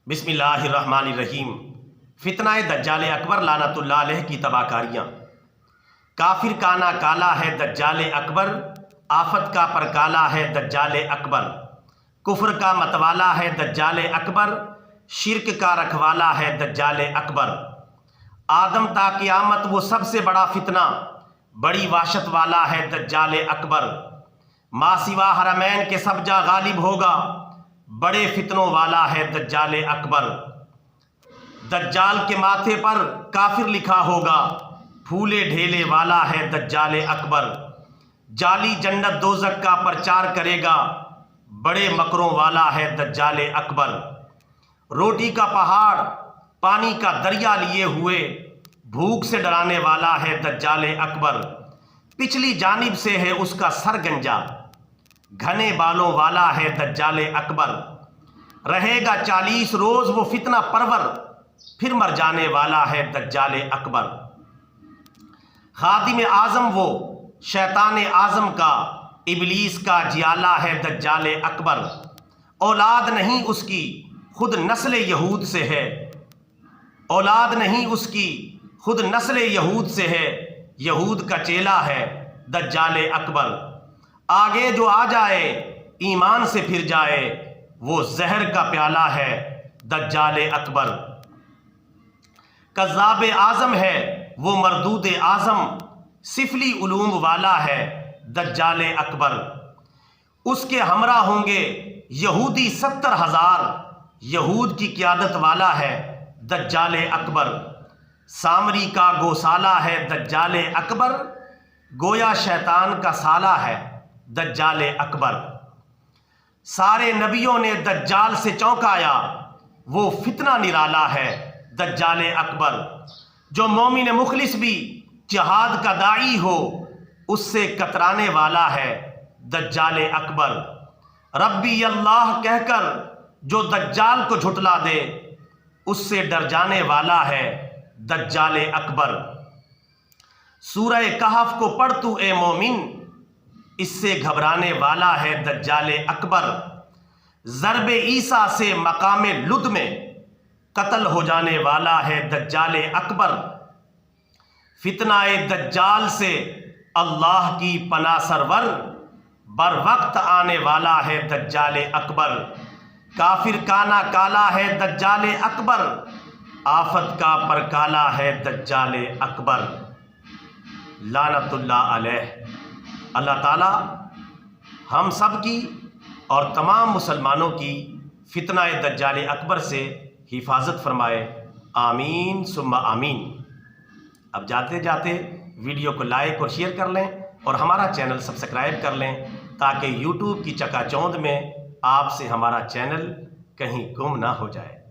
बिस्मिल्लाहिर्रहमानिर्रहीम। फितना दज्जाल अकबर लानतुल्लाह अलैह की तबाहकारियाँ। काफिर का ना काला है दज्जाल अकबर, आफत का परकाला है दज्जाल अकबर। कुफ्र का मतवाला है दज्जाल अकबर, शिर्क का रखवाला है दज्जाल अकबर। आदम ता क़यामत वो सबसे बड़ा फितना, बड़ी वाशत वाला है दज्जाल अकबर। मासिवा हरमैन के सब जा गालिब होगा, बड़े फितनों वाला है दज्जाल अकबर। दज्जाल के माथे पर काफिर लिखा होगा, फूले ढेले वाला है दज्जाल अकबर। जाली जन्नत दोज़ख का प्रचार करेगा, बड़े मकरों वाला है दज्जाल अकबर। रोटी का पहाड़ पानी का दरिया लिए हुए, भूख से डराने वाला है दज्जाल अकबर। पिछली जानिब से है उसका सर गंजा, घने बालों वाला है दज्जाल अकबर। रहेगा 40 रोज वो फितना परवर, फिर मर जाने वाला है दज्जाल अकबर। खादिम आजम वो शैतान आजम का, इबलीस का जियाला है दज्जाल अकबर। औलाद नहीं उसकी खुद नस्ल यहूद से है, औलाद नहीं उसकी खुद नस्ल यहूद से है। यहूद का चेला है दज्जाल अकबर। आगे जो आ जाए ईमान से फिर जाए, वो जहर का प्याला है दज्जाल अकबर। कज़्ज़ाब आज़म है वो मरदूद आज़म, सिफली उलूम वाला है दज्जाल अकबर। उसके हमरा होंगे यहूदी 70,000, यहूद की क़यादत वाला है दज्जाल अकबर। सामरी का गौसाला है दज्जाल अकबर, गोया शैतान का साला है दज्जाल अकबर। सारे नबियों ने दज्जाल से चौंकाया, वो फितना निराला है दज्जाल अकबर। जो मोमिन मुखलिस भी जिहाद का दाई हो, उससे कतराने वाला है दज्जाल अकबर। रब्बी अल्लाह कहकर जो दज्जाल को झुटला दे, उससे डर जाने वाला है दज्जाल अकबर। सूरह कहफ को पढ़ तू ए मोमिन, इससे घबराने वाला है दज्जाल अकबर। ज़रबे ईसा से मकामे लुद में कत्ल हो जाने वाला है दज्जाल अकबर। फितनाए दज्जाल से अल्लाह की पनाह सरवर, बर वक्त आने वाला है दज्जाल अकबर। काफिर काना काला है दज्जाल अकबर, आफत का परकाला है दज्जाल अकबर लानतुल्लाह अलैह। अल्लाह ताला हम सब की और तमाम मुसलमानों की फितनाए दज्जाल अकबर से हिफाजत फरमाए। आमीन सुम्मा आमीन। अब जाते जाते वीडियो को लाइक और शेयर कर लें और हमारा चैनल सब्सक्राइब कर लें, ताकि यूट्यूब की चकाचौंध में आपसे हमारा चैनल कहीं गुम ना हो जाए।